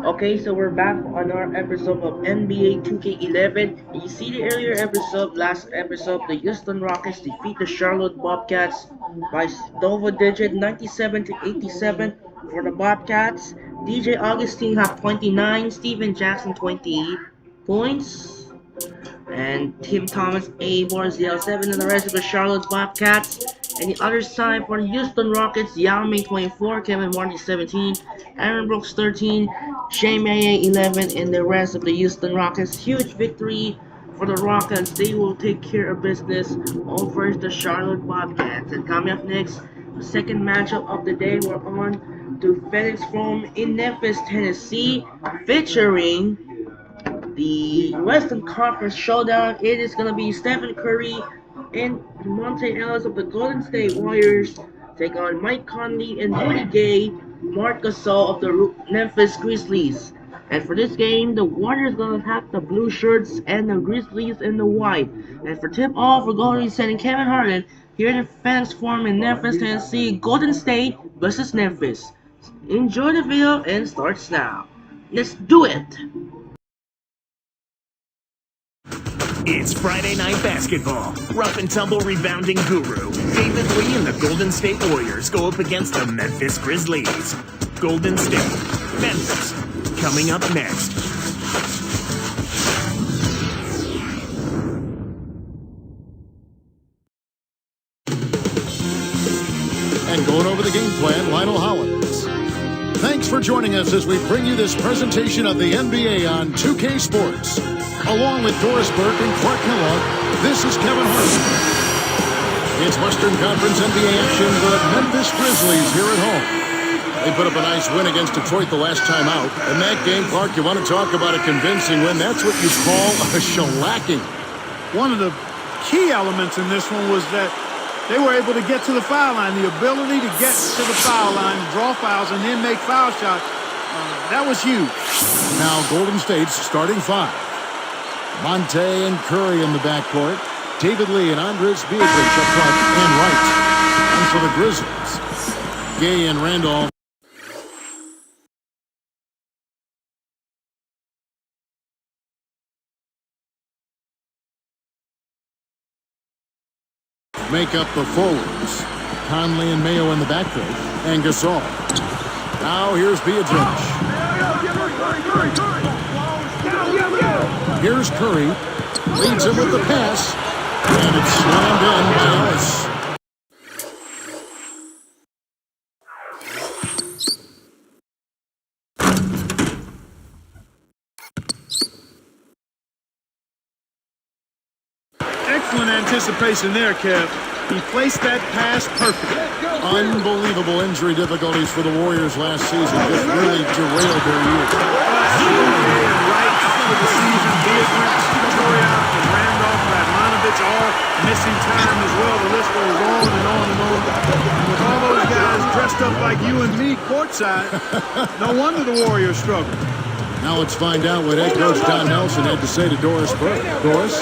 Okay, so we're back on our episode of NBA 2K11. You see the earlier episode, last episode, the Houston Rockets defeat the Charlotte Bobcats by double digit 97 to 87 for the Bobcats. DJ Augustine had 29, Steven Jackson 28 points, and Tim Thomas 8, Barzell 7, and the rest of the Charlotte Bobcats. And the other side for the Houston Rockets, Yao Ming 24, Kevin Martin 17, Aaron Brooks 13, Shea Maye 11, and the rest of the Houston Rockets. Huge victory for the Rockets. They will take care of business over the Charlotte Bobcats. And coming up next, the second matchup of the day, we're on to FedEx Forum in Memphis, Tennessee, featuring the Western Conference Showdown. It is going to be Stephen Curry and Monte Ellis of the Golden State Warriors take on Mike Conley and Rudy Gay, Marc Gasol of the Memphis Grizzlies. And for this game, the Warriors gonna have the blue shirts and the Grizzlies in the white. And for tip off, we're going to be sending Kevin Harden here in the fans forum in Memphis, Tennessee. Golden State versus Memphis. Enjoy the video and starts now. Let's do it. It's Friday night basketball. Rough and tumble rebounding guru David Lee and the Golden State Warriors go up against the Memphis Grizzlies. Golden State, Memphis, coming up next. And going over the game plan, Lionel Hollins. Thanks for joining us as we bring you this presentation of the NBA on 2K Sports. Along with Doris Burke and Clark Kellogg, this is Kevin Harden. It's Western Conference NBA action, the Memphis Grizzlies here at home. They put up a nice win against Detroit the last time out. In that game, Clark, you want to talk about a convincing win. That's what you call a shellacking. One of the key elements in this one was that they were able to get to the foul line. The ability to get to the foul line, draw fouls, and then make foul shots. That was huge. Now Golden State's starting five. Monte and Curry in the backcourt. David Lee and Andres Beatrice up front and right. And for the Grizzlies, Gay and Randolph. Make up the forwards. Conley and Mayo in the backcourt. And Gasol. Now here's Beatrice. Here's Curry, leads him with the pass, and it's slammed in by Ellis. Excellent anticipation there, Kev. He placed that pass perfectly. Unbelievable injury difficulties for the Warriors last season. Just really derailed their year. The season, Beatrice, Victoria, and Randolph, Radmanovich, all missing time as well. The list goes on and on and on. And with all those guys dressed up like you and me courtside, no wonder the Warriors struggle. Now let's find out what head coach Don Nelson had to say to Doris Burke. Doris?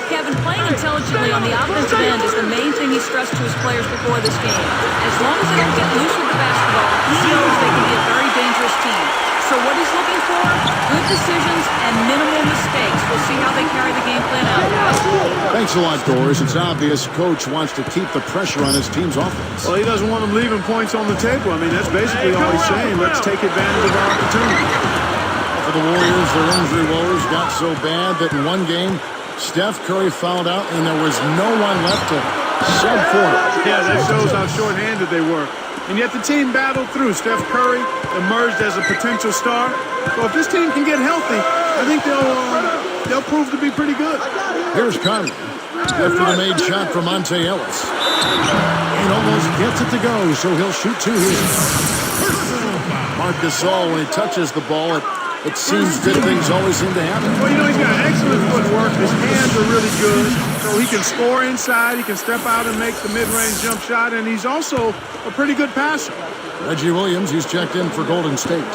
Kevin, playing intelligently on the offensive end is the main thing he stressed to his players before this game. As long as they don't get loose with the basketball, he knows they can be a very dangerous team. So what he's looking for, good decisions and minimal mistakes. We'll see how they carry the game plan out. Thanks a lot, Doris. It's obvious Coach wants to keep the pressure on his team's offense. Well, he doesn't want them leaving points on the table. I mean, that's basically all he's saying. Let's take advantage of our opportunity. For the Warriors, their injury woes got so bad that in one game, Steph Curry fouled out and there was no one left to sub for him. Yeah, that shows how short-handed they were. And yet the team battled through. Steph Curry emerged as a potential star. So if this team can get healthy, I think they'll prove to be pretty good. Here's Conley after the made shot from Monte Ellis. And almost gets it to go, so he'll shoot two here. Marc Gasol, when he touches the ball, it seems good things always seem to happen. Well, you know, he's got excellent footwork. His hands are really good. So he can score inside. He can step out and make the mid-range jump shot. And he's also a pretty good passer. Reggie Williams, he's checked in for Golden State.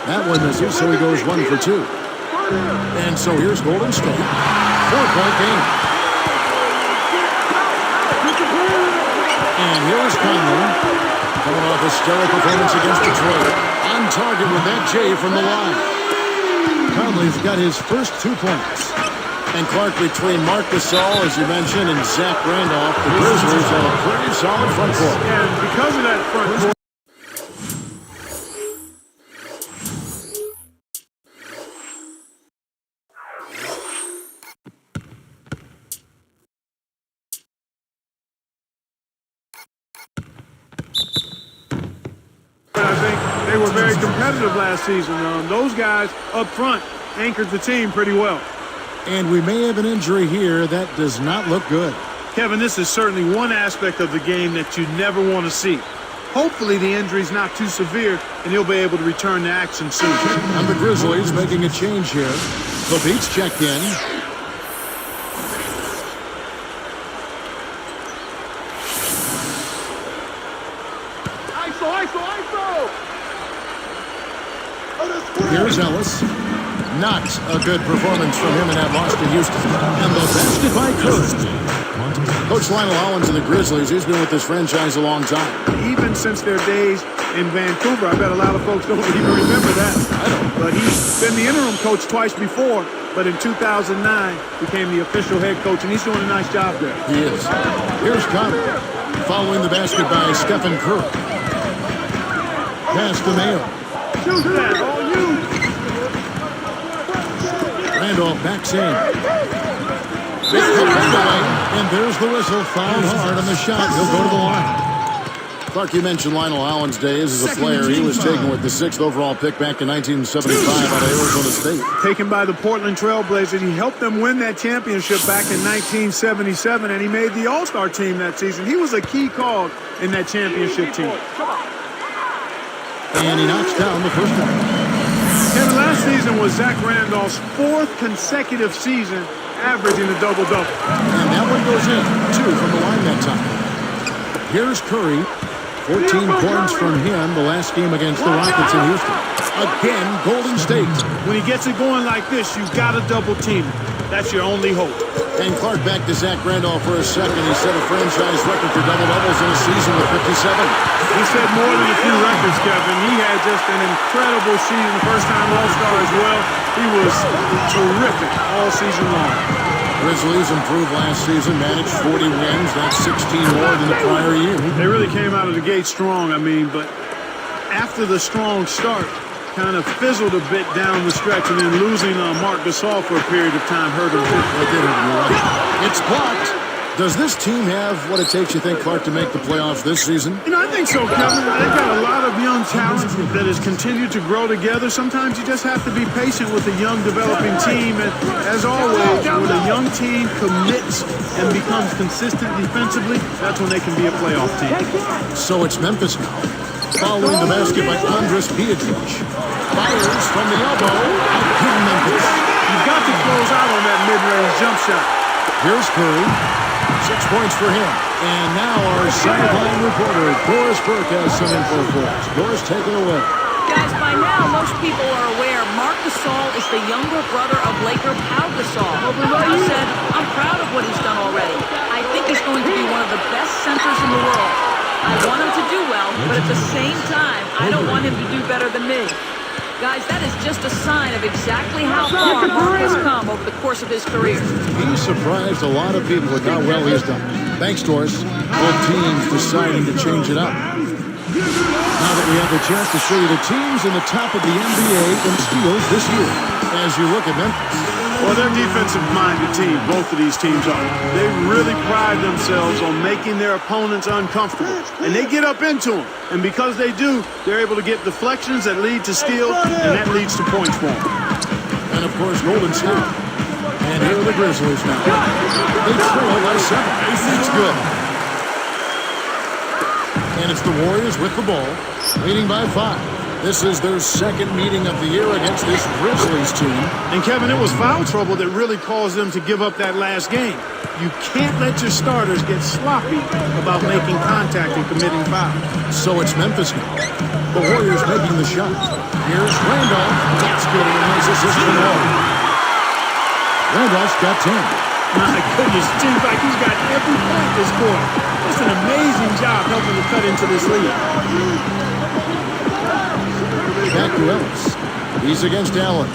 That one misses, so he goes 1 for 2. And so here's Golden State. 4-point game. And here's Conley. Coming off a stellar performance against Detroit. On target with that J from the line. Conley's got his first 2 points. And Clark, between Marc Gasol, as you mentioned, and Zach Randolph, the Grizzlies have a pretty solid front court. And because of that front court, I think they were very competitive last season. Those guys up front anchored the team pretty well. And we may have an injury here. That does not look good. Kevin, this is certainly one aspect of the game that you never want to see. Hopefully the injury's not too severe and he'll be able to return to action soon. And the Grizzlies making a change here. The Beats check in. Here's Ellis. Not a good performance from him in that loss to Houston. And the basket by Curry. Coach Lionel Hollins and the Grizzlies, he's been with this franchise a long time. Even since their days in Vancouver, I bet a lot of folks don't even remember that. I don't. But he's been the interim coach twice before, but in 2009 became the official head coach, and he's doing a nice job there. He is. Here's Conley. Following the basket by Stephen Curry. Pass to Mayo. Shoot that, all you. Randolph backs in. Big hook away, and there's the whistle. Fouled hard on the shot. He'll go to the line. Clark, you mentioned Lionel Hollins' days as a player. He was taken with the 6th overall pick back in 1975 out of Arizona State. Taken by the Portland Trail Blazers. He helped them win that championship back in 1977, and he made the All-Star team that season. He was a key cog in that championship team. And he knocks down the first one. Kevin, last season was Zach Randolph's 4th consecutive season averaging a double-double. And that one goes in. 2 from the line that time. Here's Curry. 14 points from him the last game against the Rockets in Houston. Again, Golden State. When he gets it going like this, you've got to double team him. That's your only hope. And Clark back to Zach Randolph for a second. He set a franchise record for double-doubles in a season with 57. He set more than a few records, Kevin. He had just an incredible season. First-time All-Star as well. He was terrific all season long. Grizzlies improved last season, managed 40 wins. That's 16 more than the prior year. They really came out of the gate strong, but after the strong start, kind of fizzled a bit down the stretch, and then losing Marc Gasol for a period of time hurt him. It's blocked. Does this team have what it takes, you think, Clark, to make the playoffs this season? I think so, Kevin. They've got a lot of young talent that has continued to grow together. Sometimes you just have to be patient with a young developing team. And as always, when a young team commits and becomes consistent defensively, that's when they can be a playoff team. So it's Memphis now. Following the basket by Andres Pietrich. Fires from the elbow. Outkick Memphis. You've got to close out on that mid-range jump shot. Here's Curry. 6 points for him. And now our sideline reporter, Doris Burke, has some info for us. Doris, take it away. Guys, by now, most people are aware Marc Gasol is the younger brother of Laker Pau Gasol. He said, I'm proud of what he's done already. I think he's going to be one of the best centers in the world. I want him to do well, but at the same time, I don't want him to do better than me. Guys, that is just a sign of exactly how far Marc has come over the course of his career. He's surprised a lot of people with how well he's done. Thanks, Doris. Both teams deciding to change it up. Now that we have the chance to show you the teams in the top of the NBA in steals this year, as you look at Memphis. Well, they're defensive-minded team. Both of these teams are. They really pride themselves on making their opponents uncomfortable. And they get up into them. And because they do, they're able to get deflections that lead to steals, and that leads to points for them. And, of course, Golden State. And here are the Grizzlies now. They trail by 7. That's good. And it's the Warriors with the ball, leading by 5. This is their second meeting of the year against this Grizzlies team. And, Kevin, it was foul trouble that really caused them to give up that last game. You can't let your starters get sloppy about making contact and committing fouls. So it's Memphis now. The Warriors making the shot. Here's Randolph. That's good. And a nice assist from Wall. Randolph's got 10. My goodness, seems like he's got every point this quarter. Just an amazing job helping to cut into this lead. Back to Ellis. He's against Allen.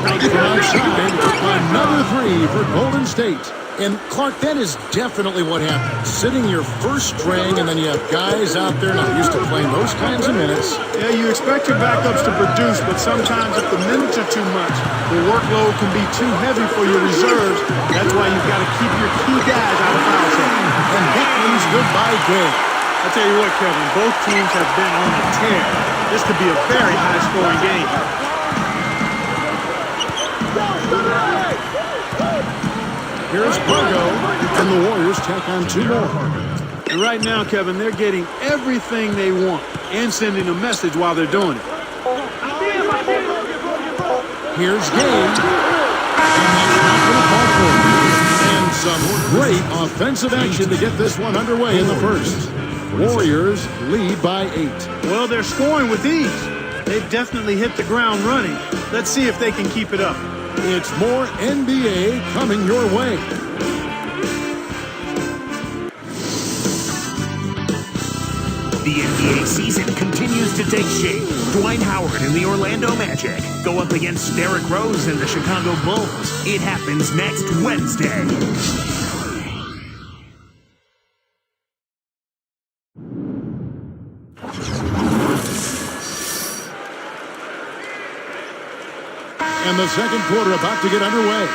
Right from outside, another three for Golden State. And, Clark, that is definitely what happens. Sitting your first string, and then you have guys out there not used to playing those kinds of minutes. Yeah, you expect your backups to produce, but sometimes if the minutes are too much, the workload can be too heavy for your reserves. That's why you've got to keep your key guys out of foul trouble. And that one's good by Gay. I tell you what, Kevin, both teams have been on a tear. This could be a very high-scoring game. Here's Pargo, and the Warriors take on two more. And right now, Kevin, they're getting everything they want and sending a message while they're doing it. Here's Gay. And some great offensive action to get this one underway in the first. Warriors lead by 8. Well, they're scoring with ease. They've definitely hit the ground running. Let's see if they can keep it up. It's more NBA coming your way. The NBA season continues to take shape. Dwight Howard and the Orlando Magic go up against Derrick Rose and the Chicago Bulls. It happens next Wednesday. And the second quarter about to get underway.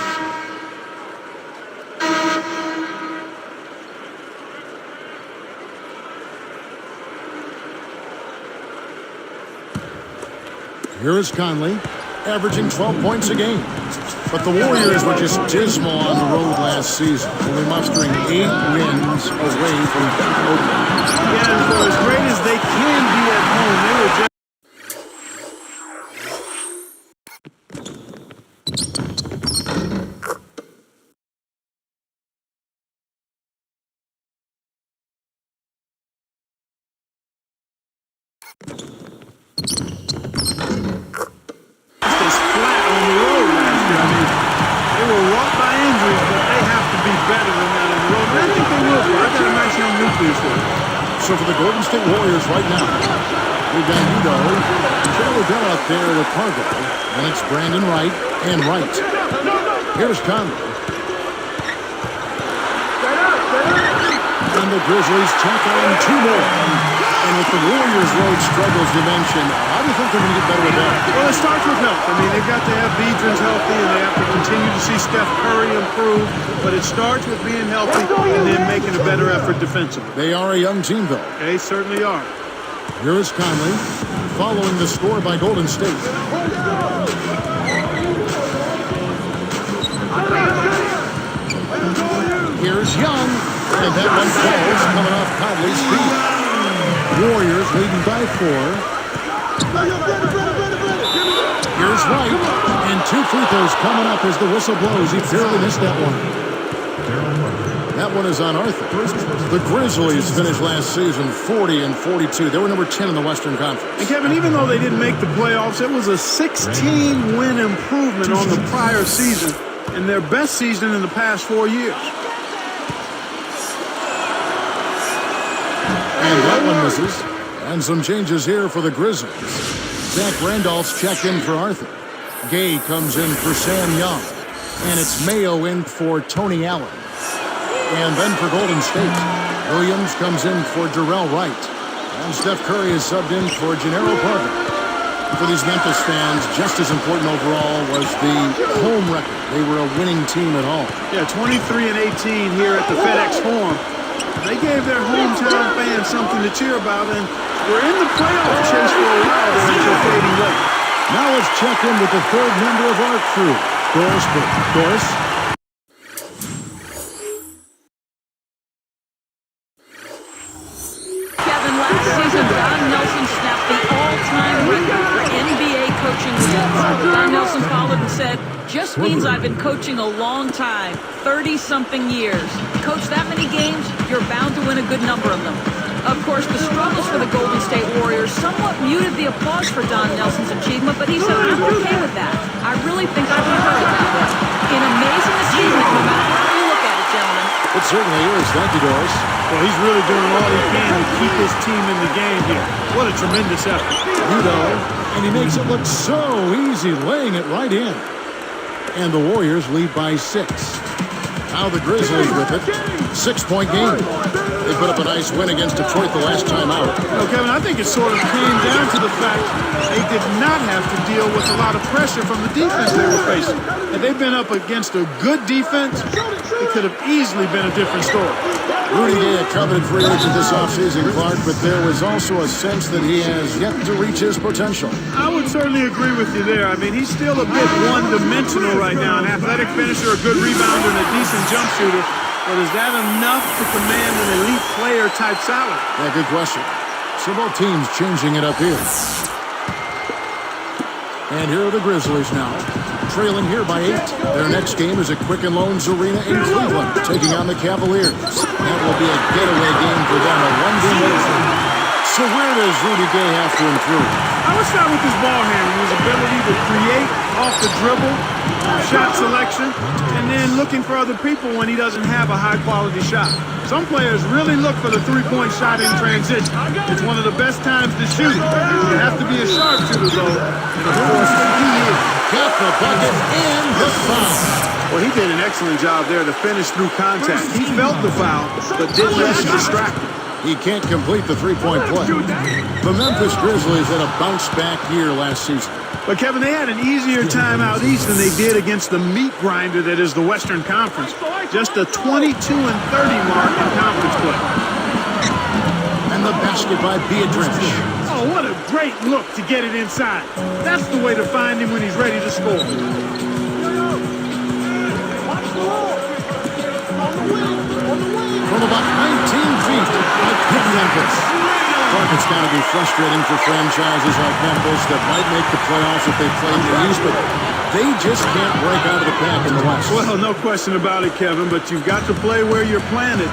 Here is Conley, averaging 12 points a game. But the Warriors were just dismal on the road last season, only mustering 8 wins away from Oakland. Yeah, and for as great as they can be at home, they were just flat on the road last year. I mean, they were wrought by injuries, but they have to be better than that on the road. And I think they will. I got a nice young nucleus there. So for the Golden State Warriors right now, we've got Udo, Joe Dell out there with Pargo, and it's Brandon Wright and Wright. Here's Conley. And the Grizzlies check on 2 more. And with the Warriors' road struggles you mentioned, how do you think they're going to get better with that? Well, it starts with health. I mean, they've got to have veterans healthy, and they have to continue to see Steph Curry improve. But it starts with being healthy and then making a better effort defensively. They are a young team, though. They certainly are. Here is Conley, following the score by Golden State. Here's Young, and that one falls coming off Conley's feet. Warriors leading by 4. Here's Wright, and 2 free throws coming up as the whistle blows. He barely missed that one. That one is on Arthur. The Grizzlies finished last season 40-42. They were number 10 in the Western Conference. And Kevin, even though they didn't make the playoffs, it was a 16-win improvement on the prior season and their best season in the past 4 years. And that one misses. And some changes here for the Grizzlies. Zach Randolph's checked in for Arthur. Gay comes in for Sam Young. And it's Mayo in for Tony Allen. And then for Golden State, Williams comes in for Jarrell Wright. And Steph Curry is subbed in for Gennaro Parker. For these Memphis fans, just as important overall was the home record. They were a winning team at home. Yeah, 23-18 here at the FedEx Forum. They gave their hometown fans something to cheer about, and we're in the playoff chase for a while there until fading late. Now let's check in with the third member of our crew, Doris Burke. Doris? Kevin, last season, Don Nelson snapped the all-time record for NBA coaching wins. Don Nelson followed and said, "Just means I've been coaching a long time, 30-something years. Coach that many games, you're bound to win a good number of them." Of course, the struggles for the Golden State Warriors somewhat muted the applause for Don Nelson's achievement, but he said, "I'm okay with that. I really think I can earn it that way." An amazing achievement, no matter how you look at it, gentlemen. It certainly is. Thank you, Doris. Well, he's really doing all he can to keep his team in the game here. What a tremendous effort. Udo, and he makes it look so easy, laying it right in. And the Warriors lead by 6. Now the Grizzlies with it. 6-point game. They put up a nice win against Detroit the last time out. Kevin, I think it sort of came down to the fact they did not have to deal with a lot of pressure from the defense they were facing. Had they been up against a good defense, it could have easily been a different story. Rudy Gay, a coveted free agent this offseason, Clark, but there was also a sense that he has yet to reach his potential. I would certainly agree with you there. I mean, he's still a bit one-dimensional right now. An athletic finisher, a good rebounder, and a decent jump shooter. But is that enough to command an elite player-type salary? Yeah, good question. So both teams changing it up here. And here are the Grizzlies now, trailing here by 8. Their next game is at Quicken Loans Arena in Cleveland, taking on the Cavaliers. That will be a getaway game for them, a one-game win. So where does Rudy Gay have to improve? I would start with his ball handling, his ability to create off the dribble, shot selection, and then looking for other people when he doesn't have a high-quality shot. Some players really look for the three-point shot in transition. It's one of the best times to shoot it. You have to be a sharpshooter, though, and of course, he is. Got the bucket and the foul. Well, he did an excellent job there to finish through contact. He felt the foul, but didn't let it distract him. He can't complete the three-point play. The Memphis Grizzlies had a bounce-back year last season. But, Kevin, they had an easier time out east than they did against the meat grinder that is the Western Conference. Just a 22-30 mark in conference play. And the basket by Beatrice. Oh, what a great look to get it inside. That's the way to find him when he's ready to score. From about 19 feet, like Memphis. Clark, it's got to be frustrating for franchises like Memphis that might make the playoffs if they play in the East, but they just can't break out of the pack in the West. Well, no question about it, Kevin, but you've got to play where you're planted.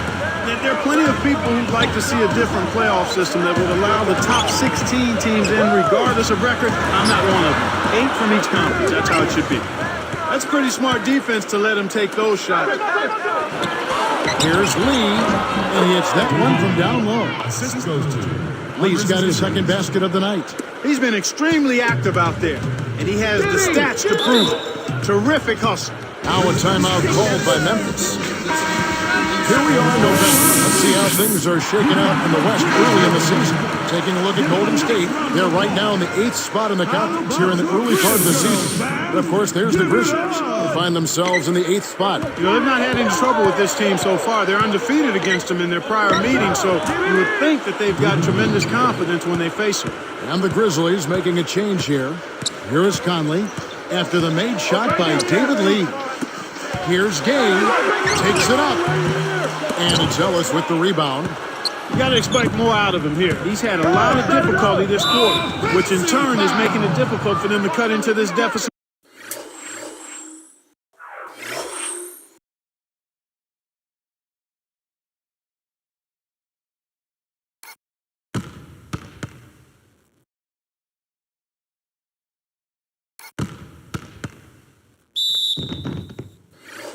There are plenty of people who'd like to see a different playoff system that would allow the top 16 teams in regardless of record. I'm not one of them. 8 from each conference. That's how it should be. That's pretty smart defense to let him take those shots. Here's Lee, and he hits that one from down low. Lee's got his second basket of the night. He's been extremely active out there, and he has the stats to prove it. Terrific hustle. Now a timeout called by Memphis. Here we are in November. Let's see how things are shaking out in the West early in the season. Taking a look at Golden State. They're right now in the 8th spot in the conference here in the early part of the season. But of course, there's the Grizzlies. They find themselves in the 8th spot. You know, they've not had any trouble with this team so far. They're undefeated against them in their prior meetings, so you would think that they've got tremendous confidence when they face them. And the Grizzlies making a change here. Here is Conley after the made shot by David Lee. Here's Gay, takes it up. And it's Ellis with the rebound. You got to expect more out of him here. He's had a lot of difficulty this quarter, which in turn is making it difficult for them to cut into this deficit.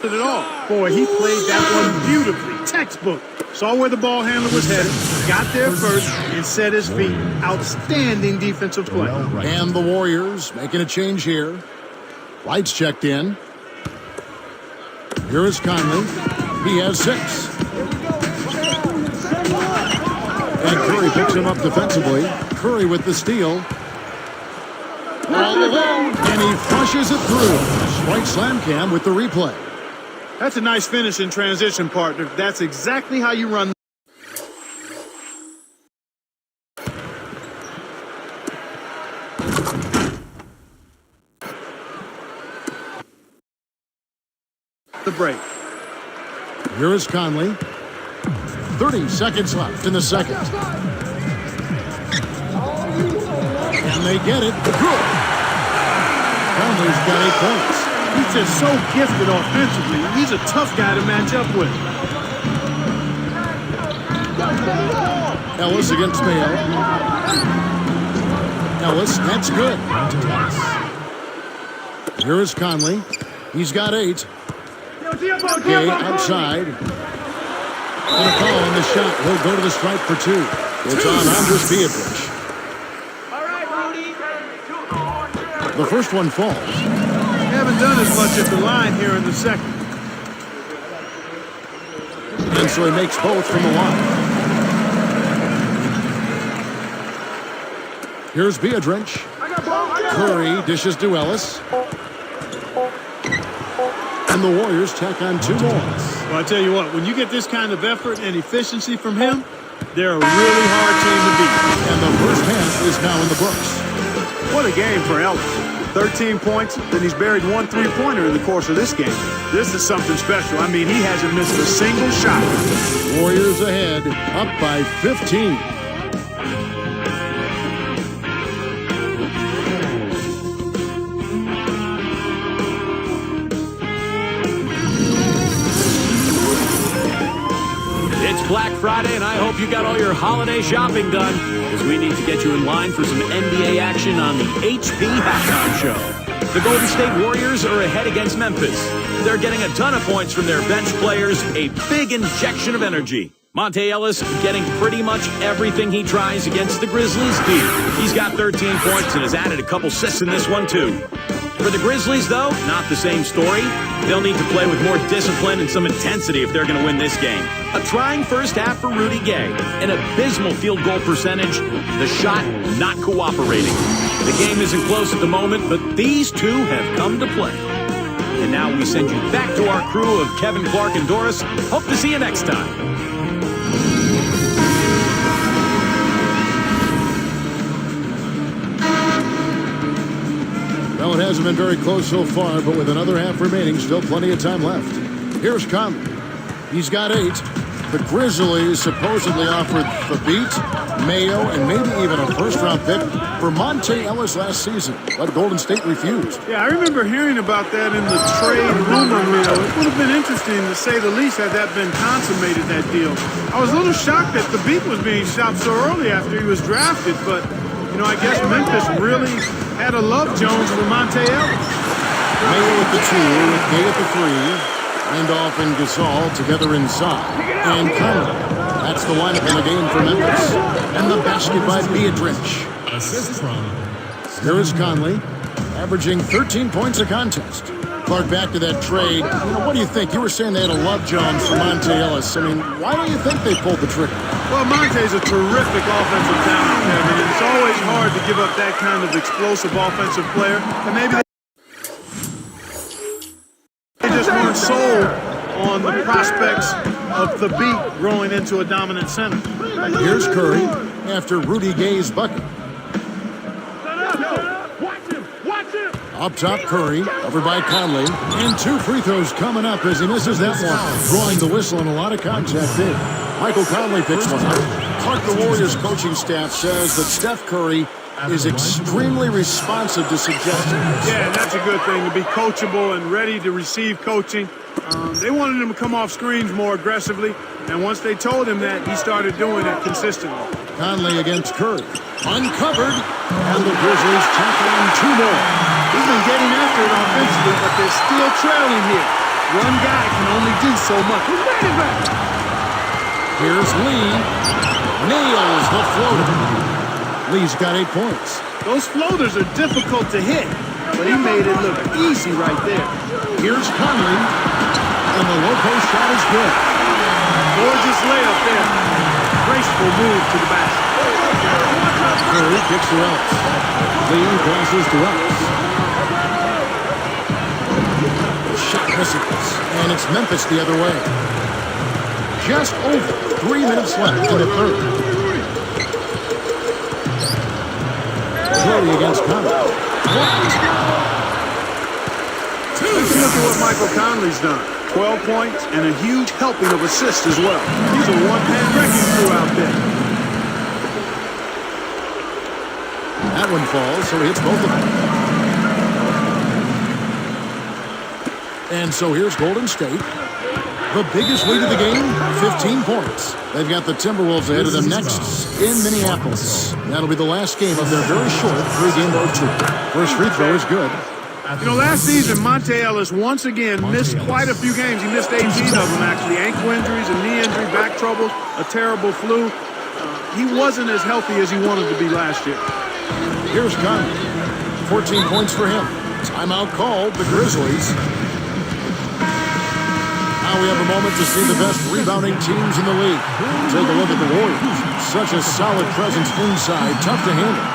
At all. Boy, he played that one beautifully. Textbook. Saw where the ball handler was headed, got there first, and set his feet. Outstanding defensive play. And the Warriors making a change here. Lights checked in. Here is Conley. He has 6. And Curry picks him up defensively. Curry with the steal. All alone. And he flushes it through. White slam cam with the replay. That's a nice finish in transition, partner. That's exactly how you run. The break. Here is Conley. 30 seconds left in the second. And they get it. Good. Conley's got 8 points. He's just so gifted offensively. He's a tough guy to match up with. Ellis against Mayo. Ellis, that's good. Here is Conley. He's got 8. Gay outside. And a foul on the shot. He'll go to the stripe for 2. It's on Andres Beatrice. The first one falls. Kevin, hasn't done as much at the line here in the second. And so he makes both from the line. Here's Beadrich. Curry dishes to Ellis. And the Warriors tack on 2 more. Well, I tell you what, when you get this kind of effort and efficiency from him, they're a really hard team to beat. And the first half is now in the books. What a game for Ellis. 13 points, then he's buried 1 3-pointer in the course of this game. This is something special. I mean, he hasn't missed a single shot. Warriors ahead, up by 15. It's Black Friday, and I hope you got all your holiday shopping done, because we need to get you in line for some NBA action on the HP Halftime Show. The Golden State Warriors are ahead against Memphis. They're getting a ton of points from their bench players, a big injection of energy. Monte Ellis getting pretty much everything he tries against the Grizzlies here. He's got 13 points and has added a couple assists in this one, too. For the Grizzlies, though, not the same story. They'll need to play with more discipline and some intensity if they're going to win this game. A trying first half for Rudy Gay. An abysmal field goal percentage. The shot not cooperating. The game isn't close at the moment, but these two have come to play. And now we send you back to our crew of Kevin, Clark, and Doris. Hope to see you next time. Well, it hasn't been very close so far, but with another half remaining, still plenty of time left. Here's Conley. He's got 8. The Grizzlies supposedly offered the beat, Mayo, and maybe even a first-round pick for Monte Ellis last season, but Golden State refused. Yeah, I remember hearing about that in the trade rumor mill. It would have been interesting, to say the least, had that been consummated, that deal. I was a little shocked that the beat was being shopped so early after he was drafted, but, you know, I guess Memphis really had a love Jones for Monte Ellis. Mayo at the 2, with Gay at the 3. Randolph and Gasol together inside. And Conley. That's the lineup in the game for Memphis. And the basket by Beadrich. Assist from. Here is Conley, averaging 13 points a contest. Clark, back to that trade. You know, what do you think? You were saying they had a love Jones for Monte Ellis. I mean, why do you think they pulled the trigger? Well, Monte's a terrific offensive talent, Kevin, and it's always hard to give up that kind of explosive offensive player. And maybe they just weren't sold on the prospects of the beat growing into a dominant center. Here's Curry after Rudy Gay's bucket. Up top, Curry, over by Conley, and 2 free throws coming up as he misses that one. Drawing the whistle and a lot of contact there. Michael Conley picks one up. Clark, the Warriors coaching staff says that Steph Curry is extremely responsive to suggestions. Yeah, and that's a good thing, to be coachable and ready to receive coaching. They wanted him to come off screens more aggressively, and once they told him that, he started doing it consistently. Conley against Curry. Uncovered, and the Grizzlies tack on 2 more. He's been getting after it offensively, but they're still trailing here. One guy can only do so much. Here's Lee. Nails the floater. Lee's got 8 points. Those floaters are difficult to hit, but he made it look easy right there. Here's Conley, and the low post shot is good. Gorgeous layup there. Graceful move to the basket. Curry kicks to Ellis. Lee passes to Ellis. Shot misses, and it's Memphis the other way. Just over 3 minutes left in the third. Curry against Conley. Let's look at what Michael Conley's done. 12 points and a huge helping of assists as well. He's a one-man wrecking crew out there. That one falls, so he hits both of them. And so here's Golden State. The biggest lead of the game, 15 points. They've got the Timberwolves ahead of them next in Minneapolis. That'll be the last game of their very short 3-game road trip. First free throw is good. You know, last season, Monte Ellis once again missed quite a few games. He missed 18 of them, actually. Ankle injuries, a knee injury, back troubles, a terrible flu. He wasn't as healthy as he wanted to be last year. Here's Conley. 14 points for him. Timeout called, the Grizzlies. Now we have a moment to see the best rebounding teams in the league. Take a look at the Warriors. Such a solid presence inside, tough to handle.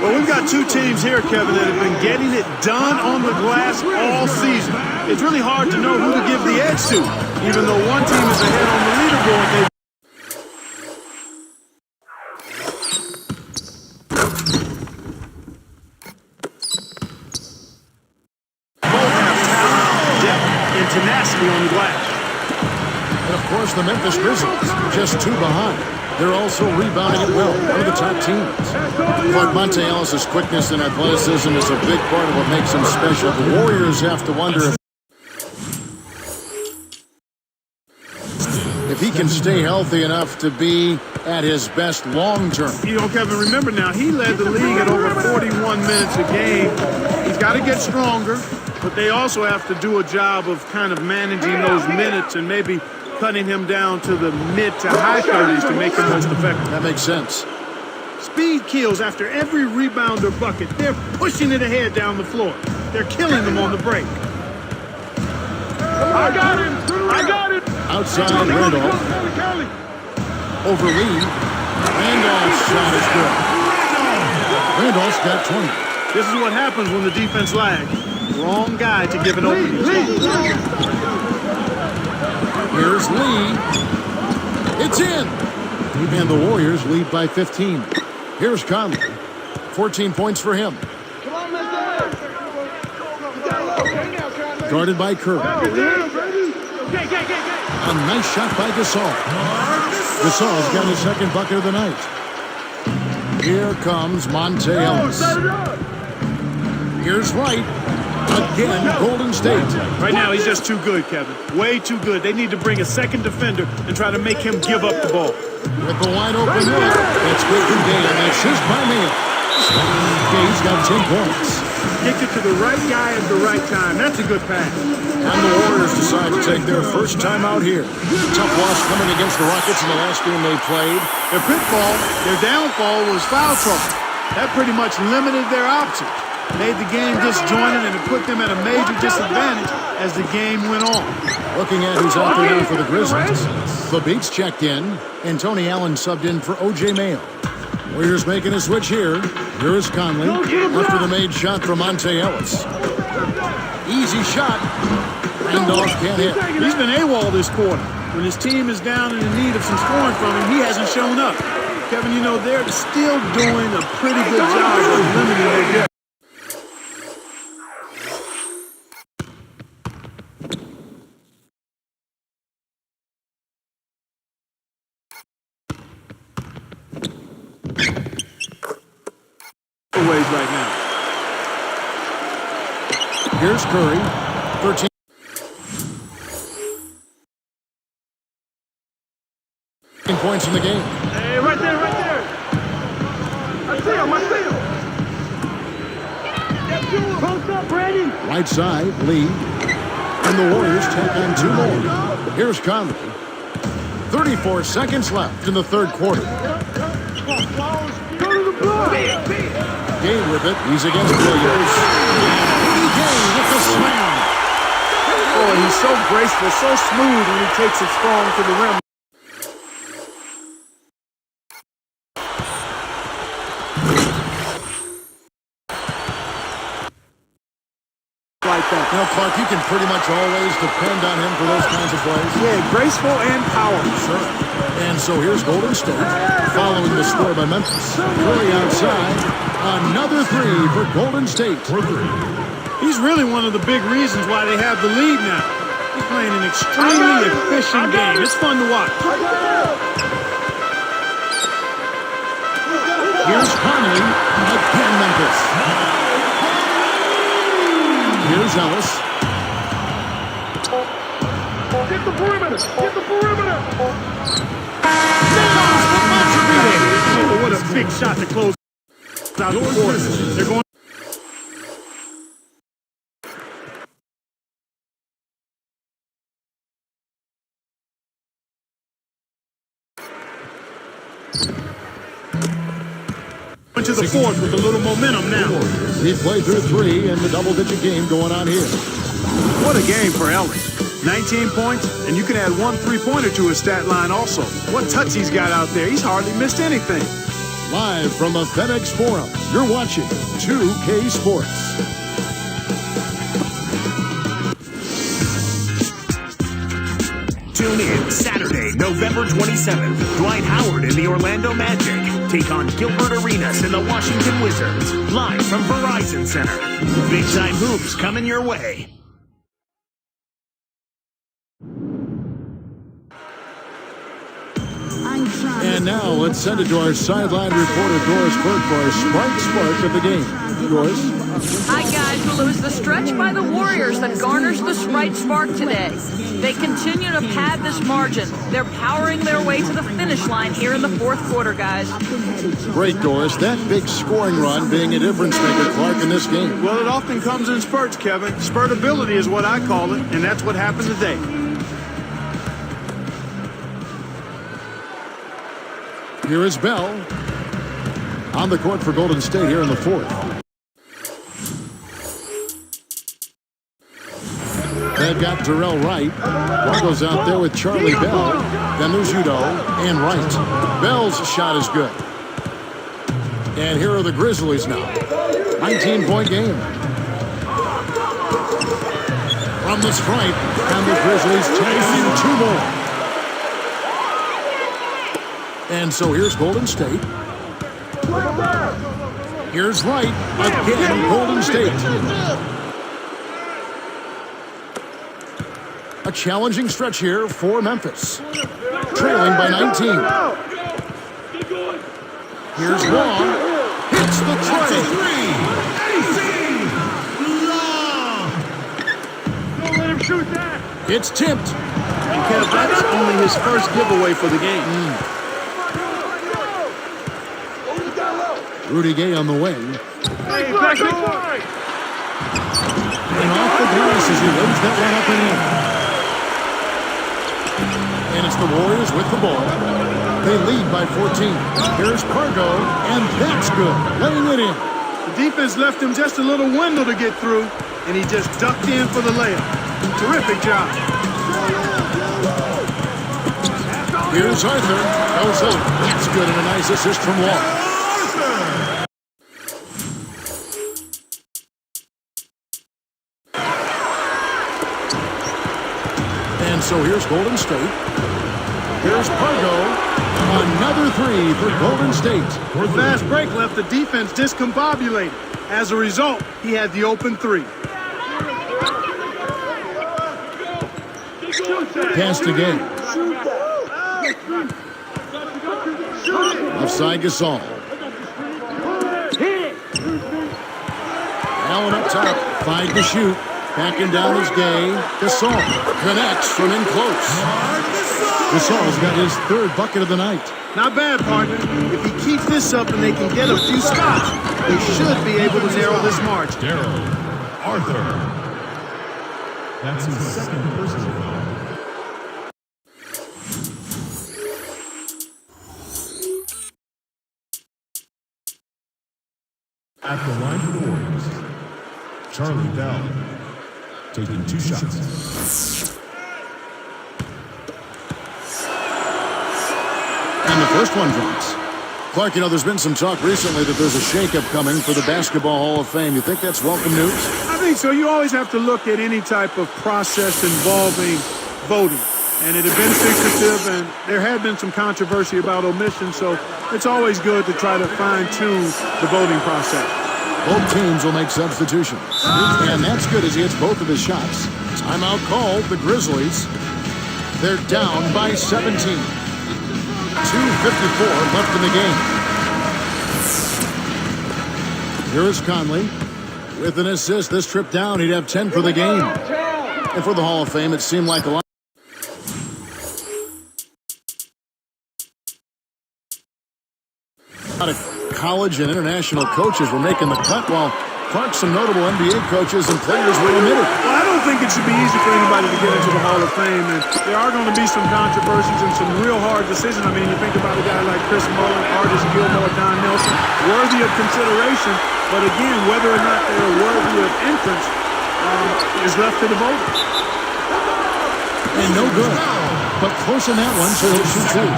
Well, we've got two teams here, Kevin, that have been getting it done on the glass all season. It's really hard to know who to give the edge to. Even though one team is ahead on the leaderboard, they tenacity on the glass. And of course, the Memphis Grizzlies, just 2 behind. They're also rebounding it well, one of the top teams. Clark, Monte Ellis' quickness and athleticism is a big part of what makes him special. The Warriors have to wonder if he can stay healthy enough to be at his best long term. You know, Kevin, remember now, he led the league at over 41 minutes a game. He's got to get stronger, but they also have to do a job of kind of managing those minutes and maybe cutting him down to the mid to high 30s to make him most effective. That makes sense. Speed kills after every rebound or bucket. They're pushing it ahead down the floor. They're killing them on the break. I got him! I got it! Outside Randolph. Over Lee. Randolph's shot is good. Randolph's got 20. This is what happens when the defense lags. Wrong guy to give an opening. Here's Lee. It's in. And the Warriors lead by 15. Here's Conley. 14 points for him. Guarded by Curry. A nice shot by Gasol. Gasol's got his second bucket of the night. Here comes Monte Ellis. Here's Wright. Again, Golden State. Right now, he's just too good, Kevin. Way too good. They need to bring a second defender and try to make him give up the ball. With the wide open look, that's good for Gay, and that's his by Neal. Gay's got 10 points. Kicked it to the right guy at the right time. That's a good pass. And the Warriors decide to take their first time out here. Tough loss coming against the Rockets in the last game they played. Their pitfall, their downfall was foul trouble. That pretty much limited their options. Made the game disjointed and it put them at a major disadvantage as the game went on. Looking at who's out there for the Grizzlies. The Beats checked in, and Tony Allen subbed in for O.J. Mayo. Warriors making a switch here. Here is Conley after the made shot from Monte Ellis. Easy shot. Randolph can't hit. He's been AWOL this quarter. When his team is down and in need of some scoring from him, he hasn't shown up. Kevin, you know, they're still doing a pretty good job of limiting their depth. Ways right now. Here's Curry. 13 points in the game. Hey, right there, right there. I see him, I see him. Post up, Brandon. Right side, Lee. And the Warriors tack on 2 more. Here's Conley. 34 seconds left in the third quarter. Gay with it. He's against Williams. Gay with the slam. Oh, he's so graceful, so smooth when he takes it strong to the rim. Like that. You know, Clark, you can pretty much always depend on him for those kinds of plays. Yeah, graceful and powerful. Sure. And so here's Golden State, following the score by Memphis. Curry outside. Another 3 for Golden State. He's really one of the big reasons why they have the lead now. He's playing an extremely efficient game. It's fun to watch. Here's Conley. Again, Memphis. Here's Ellis. Get the perimeter! Get the perimeter! Oh, what a big shot to close out the quarter. They're going. into the fourth with a little momentum now. He played through 3 in the double-digit game going on here. What a game for Ellis. 19 points, and you can add 1 3-pointer to his stat line also. What touch he's got out there. He's hardly missed anything. Live from the FedEx Forum, you're watching 2K Sports. Tune in Saturday, November 27th. Dwight Howard and the Orlando Magic take on Gilbert Arenas and the Washington Wizards. Live from Verizon Center. Big time hoops coming your way. And now let's send it to our sideline reporter, Doris Burke, for our spark of the game. Doris? Hi, guys. Well, it was the stretch by the Warriors that garners the right spark today. They continue to pad this margin. They're powering their way to the finish line here in the fourth quarter, guys. Great, Doris. That big scoring run being a difference maker, Clark, in this game. Well, it often comes in spurts, Kevin. Spurtability is what I call it, and that's what happened today. Here is Bell on the court for Golden State here in the fourth. They've got Darrell Wright. Goes out there with Charlie Bell. Then there's Udo and Wright. Bell's shot is good. And here are the Grizzlies now. 19-point game. From the stripe, and the Grizzlies chasing 2 more. And so here's Golden State. Here's Wright. Again, Golden State. A challenging stretch here for Memphis. Trailing by 19. Here's Long. Hits the tray. Don't let him shoot that. It's tipped. And Kev, that's only his first giveaway for the game. Rudy Gay on the wing. Hey, back And off the glass as he lays that one up and in. And it's the Warriors with the ball. They lead by 14. Here's Pargo, and that's good. Laying it in. The defense left him just a little window to get through, and he just ducked in for the layup. Terrific job. Here's Arthur. Goes up. That's good, and a nice assist from Wall. And so here's Golden State. Here's Pargo. Another 3 for Golden State. The fast break left the defense discombobulated. As a result, he had the open 3. Pass to Gay. Offside Gasol. Allen up top. 5 to shoot. Backing down is Gay. Gasol connects from in close. Gasol's got his 3rd bucket of the night. Not bad, partner. If he keeps this up and they can get a few stops, they should be able to narrow this margin. Darrell Arthur. That's his second personal foul. At the line for the Warriors, Charlie Bell taking 2 shots. And the first one drops. Clark, you know, there's been some talk recently that there's a shakeup coming for the Basketball Hall of Fame. You think that's welcome news? I think so. You always have to look at any type of process involving voting. And it had been secretive, and there had been some controversy about omission, so it's always good to try to fine-tune the voting process. Both teams will make substitutions. And that's good as he hits both of his shots. Timeout called, the Grizzlies. They're down by 17. 2:54 left in the game. Here is Conley. With an assist, this trip down, he'd have 10 for the game. And for the Hall of Fame, it seemed like a lot. A lot of college and international coaches were making the cut while Clark, some notable NBA coaches and players were omitted. Well, I don't think it should be easy for anybody to get into the Hall of Fame, and there are going to be some controversies and some real hard decisions. I mean, you think about a guy like Chris Mullin, Artis Gilmore, Don Nelson, worthy of consideration, but again, whether or not they're worthy of entrance is left to the voters. And no good, but close in that one, so he'll shoot two.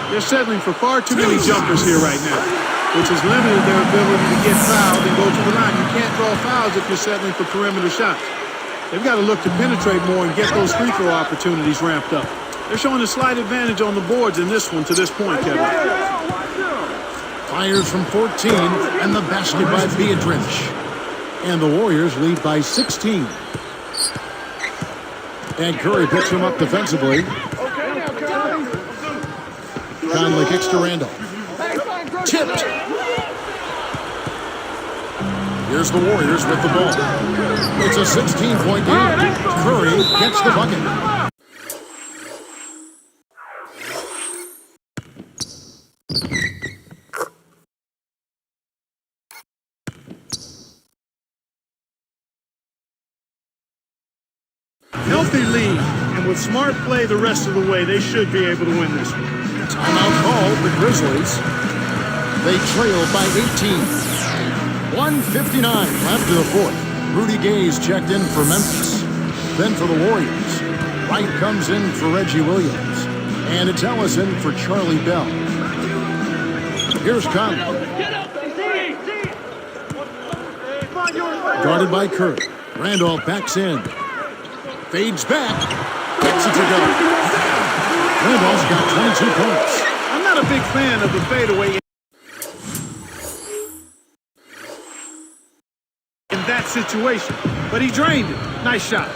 They're settling for far too many jumpers here right now, which has limited their ability to get fouled and go to the line. You can't draw fouls if you're settling for perimeter shots. They've got to look to penetrate more and get those free throw opportunities ramped up. They're showing a slight advantage on the boards in this one to this point, Kevin. Fires from 14, and the basket by Beatrice. And the Warriors lead by 16. And Curry picks him up defensively. Conley kicks to Randall. Tipped. Here's the Warriors with the ball. It's a 16-point game. Curry gets the bucket. Healthy lead, and with smart play the rest of the way, they should be able to win this one. Timeout called the Grizzlies. They trail by 18. 1:59 left to the fourth. Rudy Gay's checked in for Memphis. Then for the Warriors, Wright comes in for Reggie Williams. And it's Ellison for Charlie Bell. Here's Conley. Guarded by Curry. Randolph backs in. Fades back. Gets it to go. Randolph's got 22 points. I'm not a big fan of the fadeaway in that situation, but he drained it. Nice shot.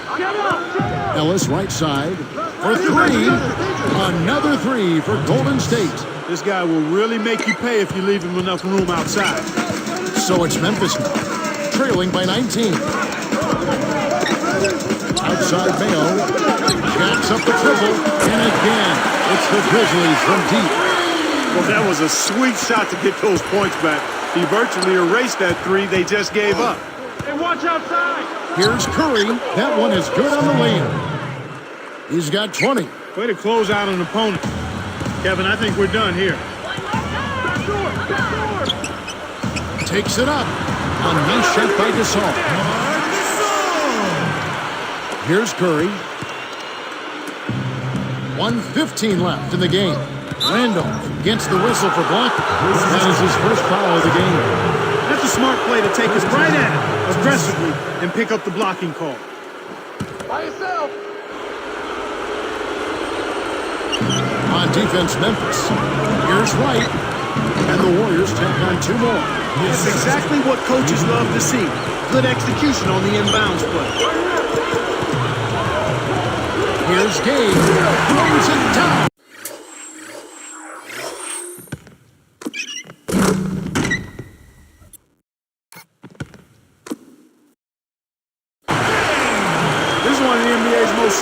Ellis right side for three. Another three for Golden State. This guy will really make you pay if you leave him enough room outside. So it's Memphis now, trailing by 19. Outside Mayo, jacks up the triple, and again, it's the Grizzlies from deep. Well, that was a sweet shot to get those points back. He virtually erased that three they just gave up. Hey, watch outside! Here's Curry. That one is good on the lane. He's got 20. Way to close out an opponent. Kevin, I think we're done here. Takes it up. A nice shot by Gasol. Here's Curry. 1:15 left in the game. Randolph gets the whistle for blocking. That is his first foul of the game. That's a smart play to take us right at it aggressively and pick up the blocking call. By yourself. On defense, Memphis. Here's Wright. And the Warriors take on two more. That's exactly what coaches love to see. Good execution on the inbounds play. Here's Gay. Throws it down. This is one of the NBA's most...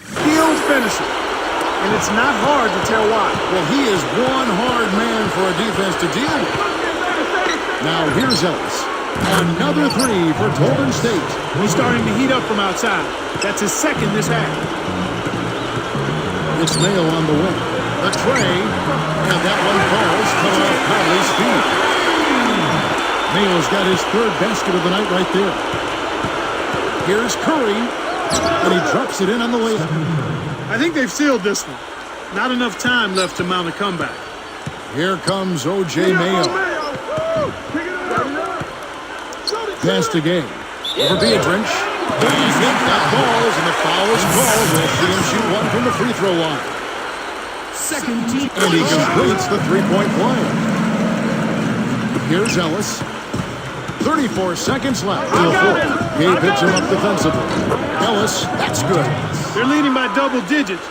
skilled finisher. And it's not hard to tell why. Well, he is one hard man for a defense to deal with. Now here's Ellis. Another three for Golden State. He's starting to heat up from outside. That's his second this half. It's Mayo on the wing. The tray. And that one falls, coming off Conley's feet. Mayo's got his third basket of the night right there. Here's Curry. And he drops it in on the layup. I think they've sealed this one. Not enough time left to mount a comeback. Here comes O.J. Mayo. Pass to Gay. Over Beatrice. He's hit that balls, and the foul is called. We'll see him shoot one from the free throw line. Second team. And he completes the three-point play. Here's Ellis. 34 seconds left in the fourth. Gay picks him up defensively. Ellis, that's good. They're leading by double digits,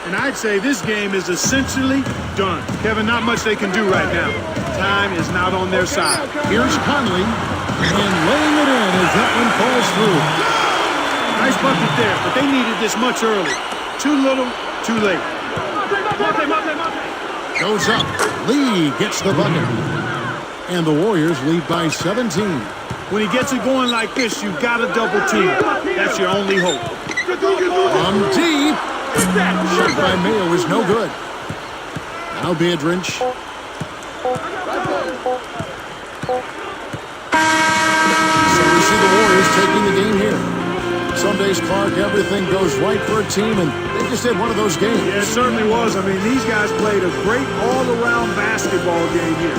and I'd say this game is essentially done. Kevin, not much they can do right now. Time is not on their side. Here's Conley, and laying it in as that one falls through. Nice bucket there, but they needed this much earlier. Too little, too late. Goes up. Lee gets the bucket. And the Warriors lead by 17. When he gets it going like this, you got to double team. That's your only hope. From deep. Shot by Mayo is no good. Now Beardrinch. So we see the Warriors taking the game here. Some days, Clark, everything goes right for a team, and they just had one of those games. Yeah, it certainly was. I mean, these guys played a great all-around basketball game here.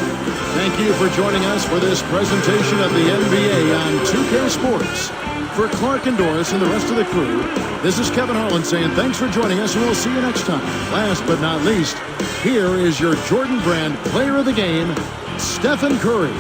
Thank you for joining us for this presentation of the NBA on 2K Sports. For Clark and Doris and the rest of the crew, this is Kevin Harlan saying thanks for joining us, and we'll see you next time. Last but not least, here is your Jordan Brand Player of the Game, Stephen Curry.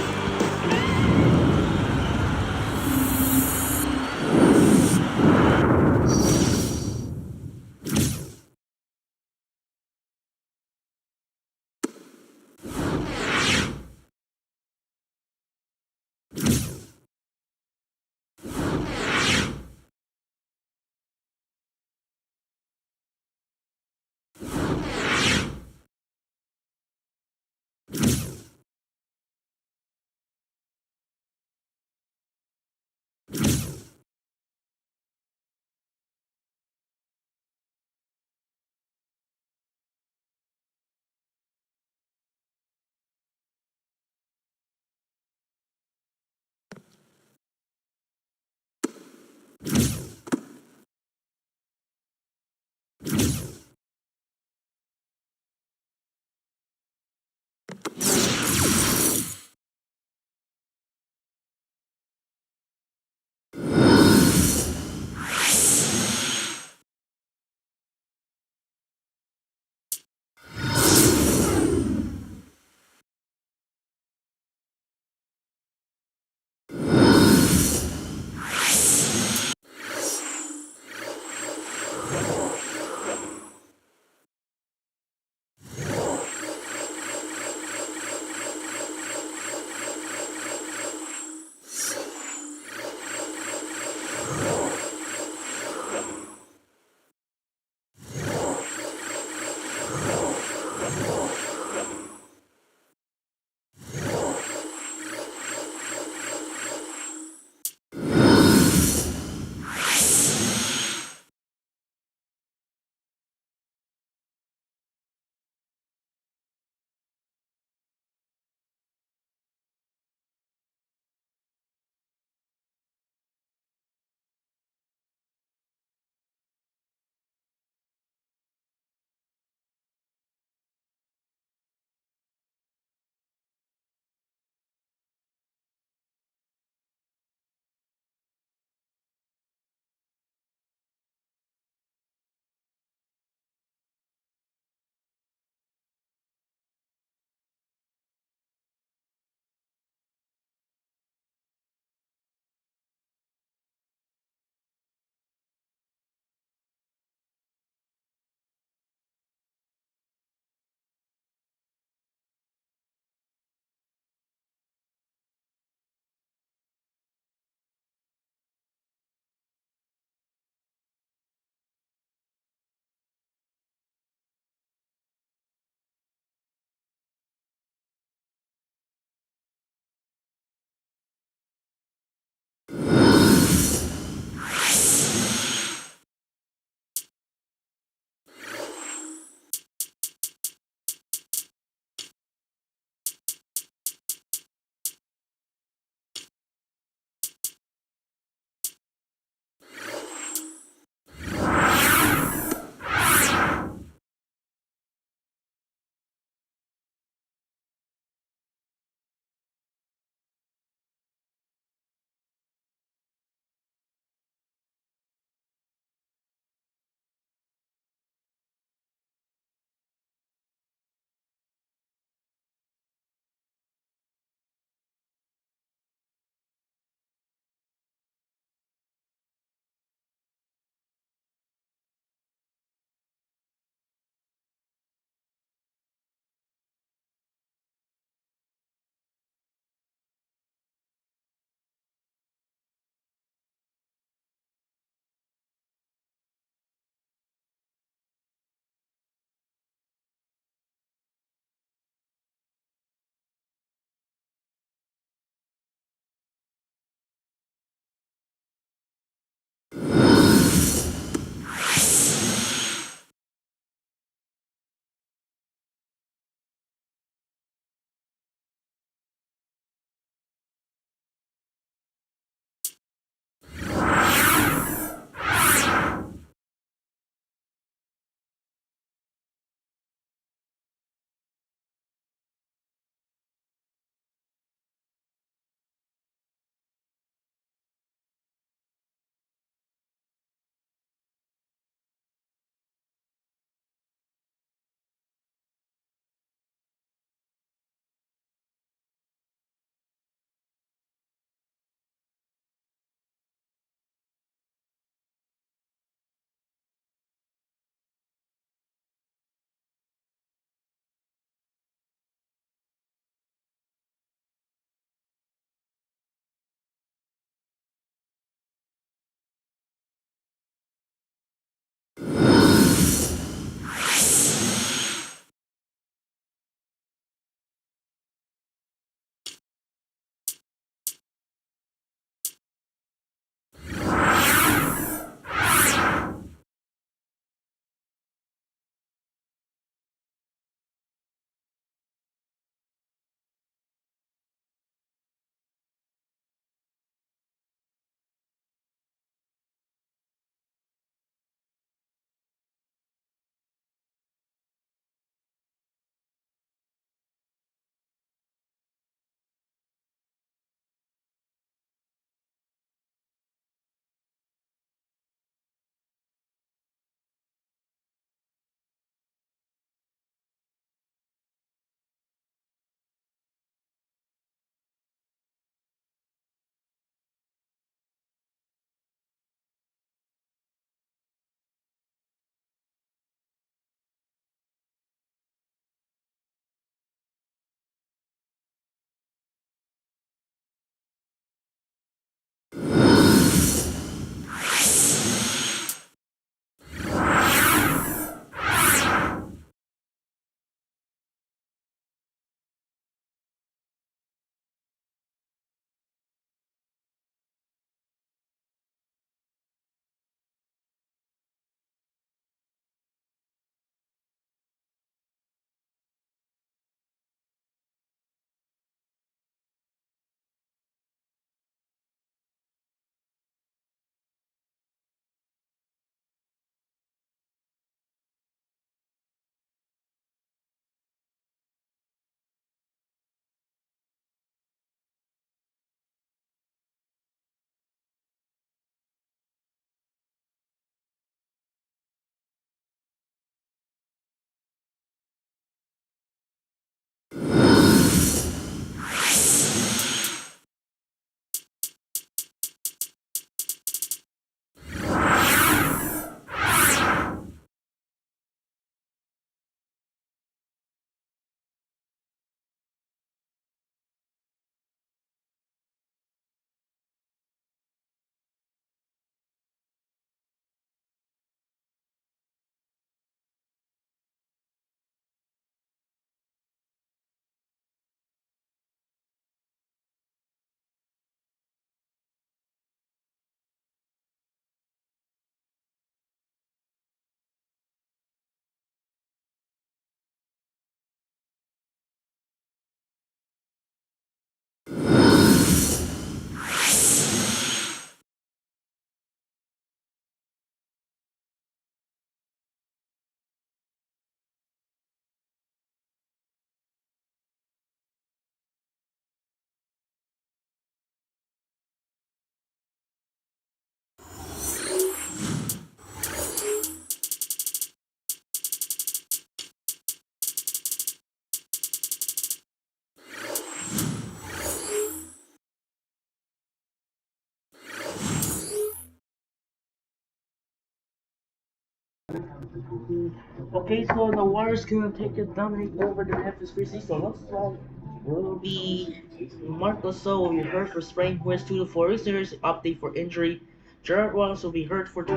Okay, so the Warriors gonna take it dominate over the Memphis Grizzlies. So looks like will be Marc Gasol will be hurt for sprained wrist 2 to 4 weeks. There's update for injury. Jared Wallace will be hurt for day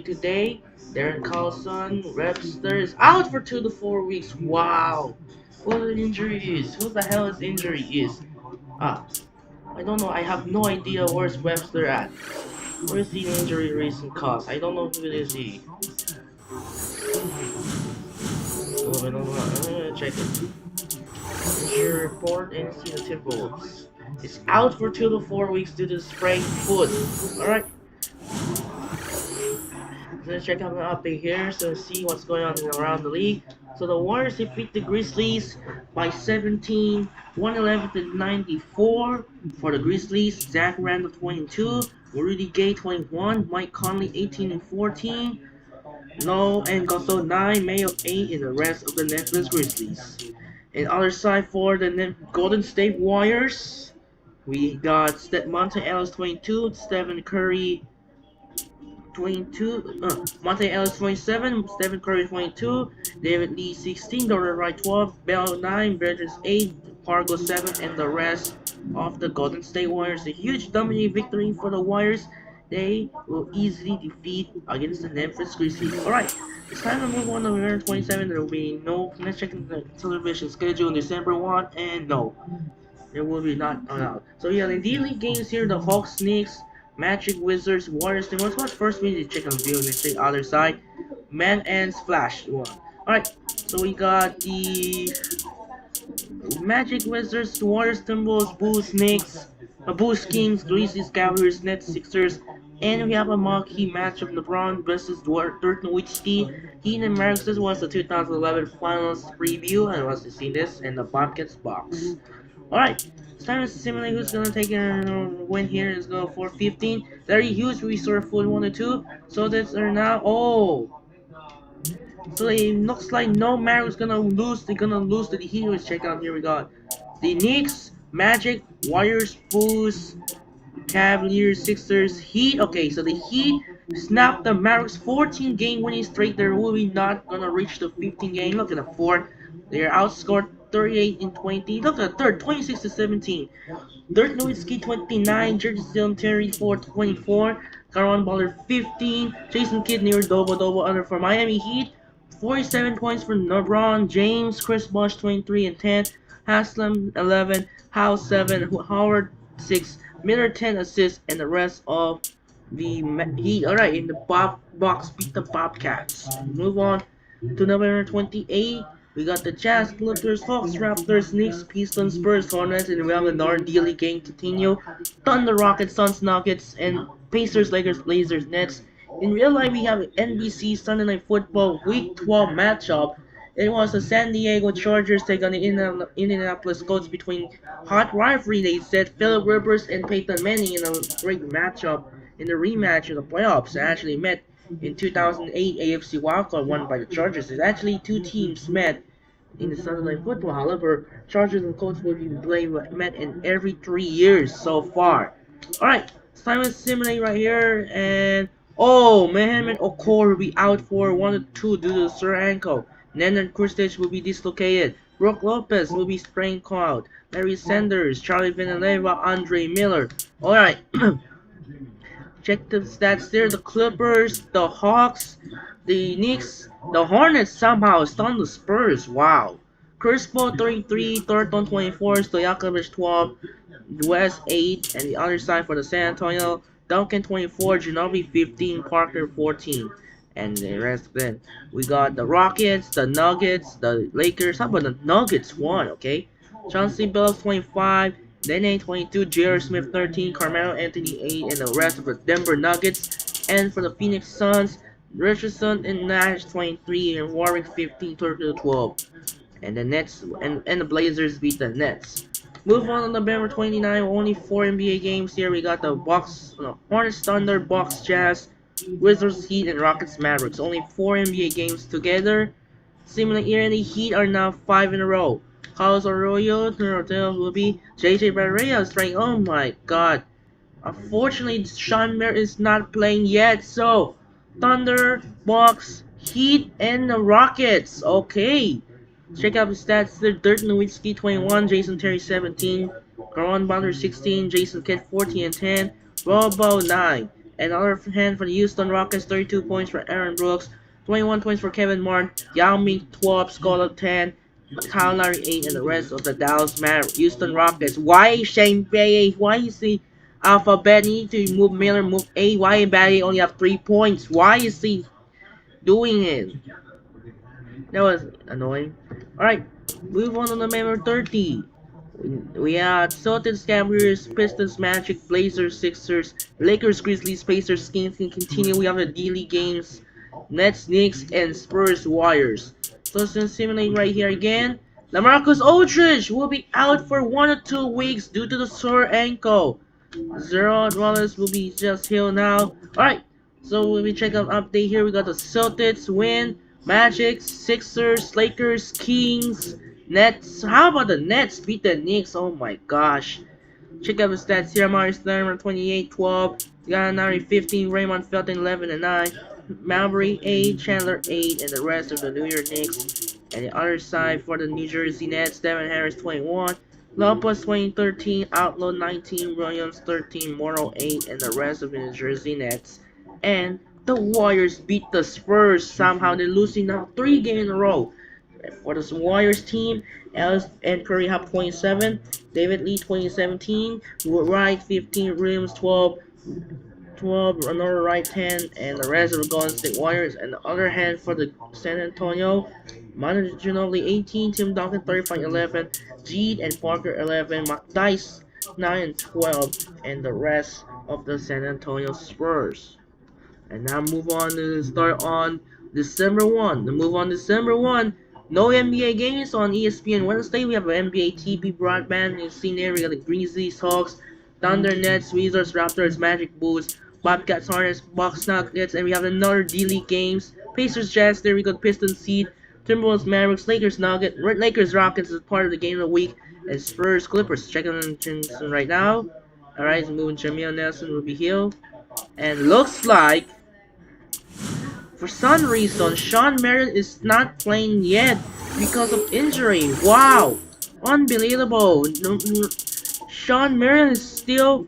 to day. Darren Carlson, Webster is out for 2 to 4 weeks. Wow, what the injury is? Who the hell is injury is? Ah, I don't know. I have no idea where's Webster at. Where's the injury reason cause? I don't know who it is he. Oh, I don't know. I'm gonna check it. Injury report and see the Timberwolves. It's out for 2 to 4 weeks due to sprained foot. Alright. Let's check out the update here so see what's going on around the league. So the Warriors defeat the Grizzlies by 17, 111 to 94 for the Grizzlies. Zach Randall 22, Rudy Gay 21, Mike Conley 18 and 14. No, and Gasol 9, Mayo 8 in the rest of the Memphis Grizzlies. And other side for the Golden State Warriors, we got Monte Ellis 22, Stephen Curry 22, Monte Ellis 27, Stephen Curry 22, David Lee 16, Doran Wright 12, Bell 9, Bridges 8, Fargo 7, and the rest of the Golden State Warriors. A huge dominating victory for the Warriors. They will easily defeat against the Memphis Grizzlies. Alright, it's time to move on to November 27. There will be no, let's check the television schedule on December 1, and no, there will be not allowed. So yeah, the D-League games here, the Hawks, Knicks, Magic, Wizards, Warriors. Then what's first we need to check on view on the other side. Man and Flash one. Alright, so we got the Magic, Wizards, Warriors, Timberwolves, Bulls, Knicks, Bulls, Kings, Grizzlies, Cavaliers, Nets, Sixers, and we have a marquee matchup: LeBron versus Dirk Nowitzki. Heat and Mavericks. This was the 2011 Finals preview, and once you see this in the Bobcats box. Alright, it's time to simulate who's gonna take a win here. It's going for 15. Larry Hughes reserve full 1 to 2. So that's now. Oh, so it looks like no Mavericks gonna lose. They're gonna lose to the Heat. Let's check out. Here we got the Knicks, Magic, Warriors, Bulls, Cavaliers, Sixers, Heat. Okay, so the Heat snapped the Mavericks 14 game winning streak. They're really not gonna reach the 15 game. Look at the fourth. They're outscored 38 and 20. Look at the third, 26 to 17. Dirk Nowitzki 29, George Dillon 34, 24, Caron Baller 15, Jason Kidd near double under for Miami Heat, 47 points for LeBron James, Chris Bosh 23 and 10, Haslam 11, Howe 7, Howard 6, Miller 10 assists, and the rest of the Heat. Alright, in the box beat the Bobcats. Move on to November 28. We got the Jazz, Clippers, Hawks, Raptors, Knicks, Pistons, Spurs, Hornets, and we have the North Daily game continue. Thunder, Rockets, Suns, Nuggets, and Pacers, Lakers, Blazers, Nets. In real life, we have an NBC Sunday Night Football Week 12 matchup. It was the San Diego Chargers take on the Indianapolis Colts between hot rivalry. They said Philip Rivers and Peyton Manning in a great matchup in the rematch of the playoffs. They actually met in 2008 AFC wildcard won by the Chargers. There's actually two teams met in the Sunday Night Football. However, Chargers and Colts will be met in every 3 years so far. Alright, Simon Simulate right here, and oh, Mohamed Okor will be out for 1 to 2 due to the sore ankle. Nenad Krstić will be dislocated. Brook Lopez will be sprained out. Larry Sanders, Charlie Villanueva, Andre Miller. Alright. Check the stats there. The Clippers, the Hawks, the Knicks, the Hornets somehow stunned the Spurs. Wow. Chris Paul 33, Thornton 24, Stojakovic 12, West 8, and the other side for the San Antonio, Duncan 24, Ginobili 15, Parker 14. And the rest of them. We got the Rockets, the Nuggets, the Lakers. How about the Nuggets won, okay? Chauncey Billups 25, Dene 22, J.R. Smith 13, Carmelo Anthony 8, and the rest of the Denver Nuggets. And for the Phoenix Suns, Richardson and Nash 23, and Warwick 15, Turkey 12. And the Nets and the Blazers beat the Nets. Move on November 29, only 4 NBA games here. We got the Hornets, Thunder, Bucks, Jazz, Wizards, Heat, and Rockets, Mavericks. Only 4 NBA games together. Similar here, the Heat are now 5 in a row. Carlos Arroyo, will be JJ Barea straying. Oh my god. Unfortunately, Sean Merritt is not playing yet, so Thunder, Bucks, Heat, and the Rockets. Okay. Check out the stats. Dirk Nowitzki 21, Jason Terry 17, Caron Butler 16, Jason Kidd 14 and 10, Robo 9. And other hand for the Houston Rockets, 32 points for Aaron Brooks, 21 points for Kevin Martin, Yao Ming 12, Scott 10, Kyle Lowry 8, and the rest of the Dallas Mavericks, Houston Rockets. Why Shane Bay? Why is he alphabet? Need to move Miller, move A. Why Bay only have 3 points? Why is he doing it? That was annoying. Alright, move on to the number 30. We had Celtics, Cavaliers, Pistons, Magic, Blazers, Sixers, Lakers, Grizzlies, Pacers, Kings can continue. We have the D-League games, Nets, Knicks, and Spurs, Warriors. So let's simulate right here again. LaMarcus Aldridge will be out for 1 or 2 weeks due to the sore ankle. Zero Wallace will be just healed now. Alright, so when we check out update here, we got the Celtics win, Magic, Sixers, Lakers, Kings, Nets. How about the Nets beat the Knicks? Oh my gosh. Check out the stats here. Amari Stoudemire 28, 12, Gallinari 15, Raymond Felton 11 and 9, Malbury 8, Chandler 8, and the rest of the New York Knicks. And the other side for the New Jersey Nets, Devin Harris 21, Lopez 20, 13, Outlaw 19, Williams 13, Morrow 8, and the rest of the New Jersey Nets. And the Warriors beat the Spurs. Somehow they're losing now 3 games in a row. For the Warriors team, Ellis and Curry have 27, David Lee 2017, Wright 15, Williams 12, another right 10, and the rest of the Golden State Warriors. And the other hand for the San Antonio, Manu Ginobili 18, Tim Duncan 35, 11, Jeed and Parker 11, Dice 9 and 12, and the rest of the San Antonio Spurs. And now move on to start on December 1. To move on December 1, no NBA games on ESPN Wednesday. We have an NBA TV broadband. You've seen there, we got the Grizzlies, Hawks, Thunder, Nets, Wizards, Raptors, Magic, Bulls, Bobcats, Hornets, Bucks, Nuggets, and we have another D-League games. Pacers, Jazz, there we got Pistons, Heat, Timberwolves, Mavericks, Lakers, Nuggets, Lakers, Rockets is part of the game of the week, and Spurs, Clippers. Checking on right now. Alright, so moving Jamil Nelson will be healed. And looks like, for some reason, Sean Marion is not playing yet because of injury. Wow! Unbelievable. Sean Marion is still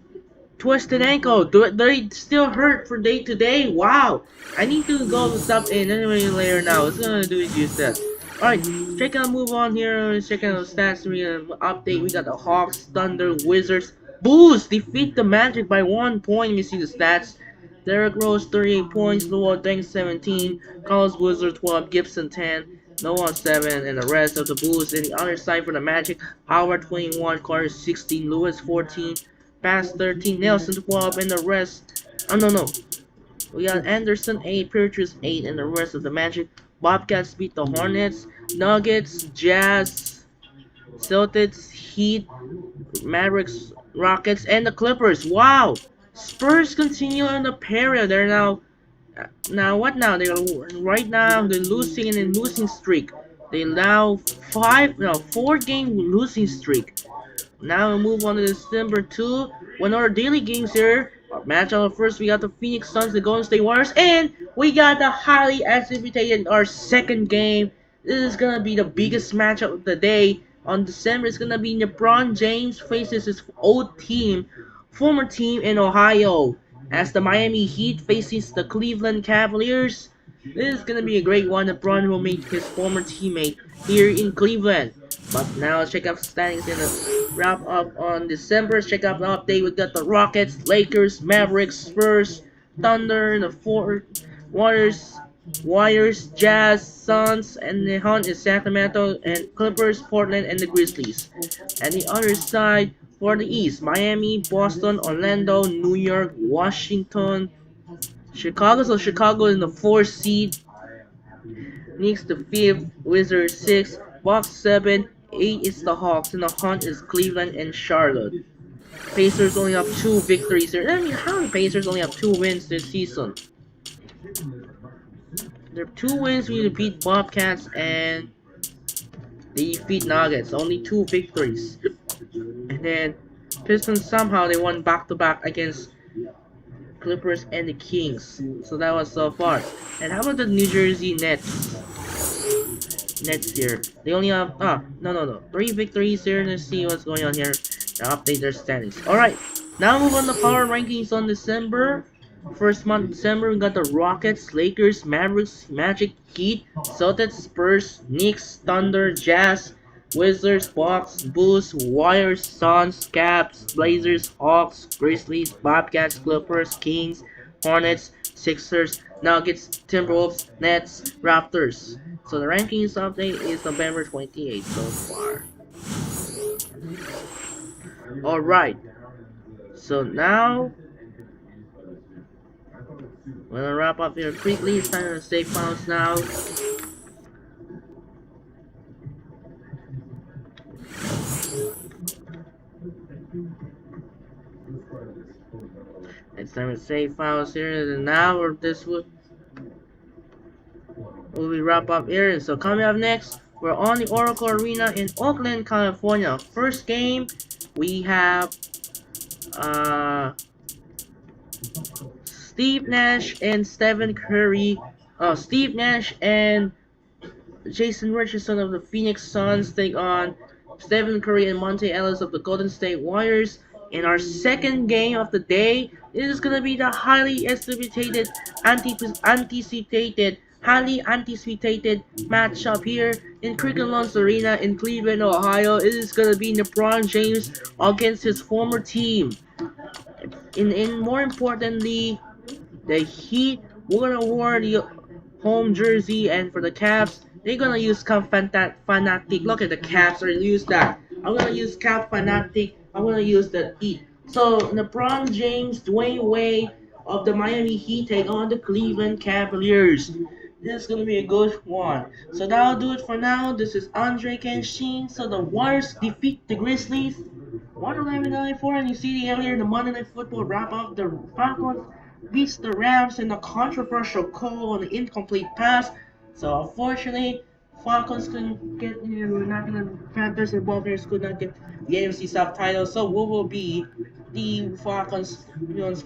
twisted ankle. They still hurt for day to day. Wow! I need to go stop in anyway later now. It's gonna do it just that. Alright, check out move on here. Check out the stats. We update. We got the Hawks, Thunder, Wizards, Bulls defeat the Magic by 1 point. You see the stats. Derrick Rose 38 points, Luol Deng 17, Carlos Boozer 12, Gibson 10, Noah 7, and the rest of the Bulls. And the other side for the Magic, Howard 21, Carter 16, Lewis 14, Bass 13, Nelson 12, and the rest. Oh no. We got Anderson 8, Purchase 8, and the rest of the Magic. Bobcats beat the Hornets, Nuggets, Jazz, Celtics, Heat, Mavericks, Rockets, and the Clippers. Wow! Spurs continue on the period. They're now what now? They're right now they're losing in a losing streak. They now 4-game losing streak. Now we move on to December 2. One other daily games here. Our match on the first, we got the Phoenix Suns, the Golden State Warriors, and we got the highly anticipated our second game. This is gonna be the biggest matchup of the day. On December, it's gonna be LeBron James faces his old team, former team in Ohio, as the Miami Heat faces the Cleveland Cavaliers. This is gonna be a great one. LeBron will meet his former teammate here in Cleveland. But now let's check out the standings in the wrap up on December. Check out the update. We got the Rockets, Lakers, Mavericks, Spurs, Thunder, the four Warriors, Jazz, Suns, and the hunt is Sacramento and Clippers, Portland, and the Grizzlies. And the other side for the East, Miami, Boston, Orlando, New York, Washington, Chicago. So Chicago in the 4th seed. Knicks the 5th, Wizards 6th, Bucks 7, 8 is the Hawks, and the hunt is Cleveland and Charlotte. Pacers only have 2 victories here. I mean, how many Pacers only have 2 wins this season? There are 2 wins we beat Bobcats and they defeat Nuggets. Only 2 victories. And then Pistons somehow they won back-to-back against Clippers, and the Kings. So that was so far. And how about the New Jersey Nets? Nets here. They only have no 3 victories here. Let's see what's going on here. Now update their standings. Alright. Now move on to power rankings on December. First month December, we got the Rockets, Lakers, Mavericks, Magic, Heat, Celtics, Spurs, Knicks, Thunder, Jazz, Wizards, Bucks, Bulls, Warriors, Suns, Caps, Blazers, Hawks, Grizzlies, Bobcats, Clippers, Kings, Hornets, Sixers, Nuggets, Timberwolves, Nets, Raptors. So the rankings update is November 28th so far. Alright. So now we're gonna wrap up here quickly. It's time to save files now. It's time to save files here. And now or this will we wrap up here. So coming up next, we're on the Oracle Arena in Oakland, California. First game, we have Steve Nash and Stephen Curry. Steve Nash and Jason Richardson of the Phoenix Suns take on Stephen Curry and Monte Ellis of the Golden State Warriors. In our second game of the day, it is gonna be the highly highly anticipated matchup here in Cricket Arena in Cleveland, Ohio. It is gonna be LeBron James against his former team. In more importantly, the Heat, we're gonna wear the home jersey, and for the Caps, they're gonna use Cap Fanatic. Look at the Caps, or use that. I'm gonna use Cap Fanatic. I'm gonna use the Heat. So LeBron James, Dwayne Wade of the Miami Heat take on the Cleveland Cavaliers. This is gonna be a good one. So that'll do it for now. This is Andre Kenshin. So the Warriors defeat the Grizzlies 111-94, and you see earlier the Monday Night Football wrap up. The Falcons beats the Rams in a controversial call on the incomplete pass. So unfortunately, Falcons couldn't get, we're not gonna, Panthers and Buccaneers could not get the AFC South title. So what will be the Falcons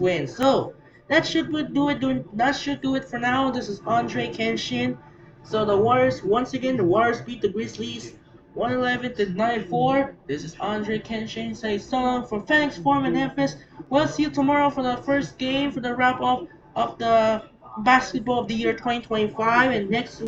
win? So that should do it for now. This is Andre Kenshin. So the Warriors, once again, the Warriors beat the Grizzlies 111-94. This is Andre Kenshin. Say so long from Phoenix Forum in Memphis. We'll see you tomorrow for the first game for the wrap up of the basketball of the year 2025. And next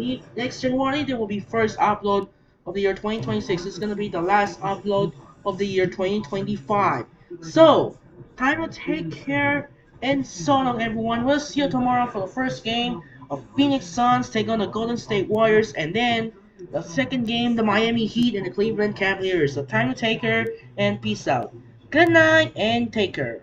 January there will be first upload of the year 2026. It's gonna be the last upload of the year 2025. So time to take care and so long, everyone. We'll see you tomorrow for the first game of Phoenix Suns take on the Golden State Warriors, and then the second game, the Miami Heat and the Cleveland Cavaliers. So time to take care and peace out. Good night and take care.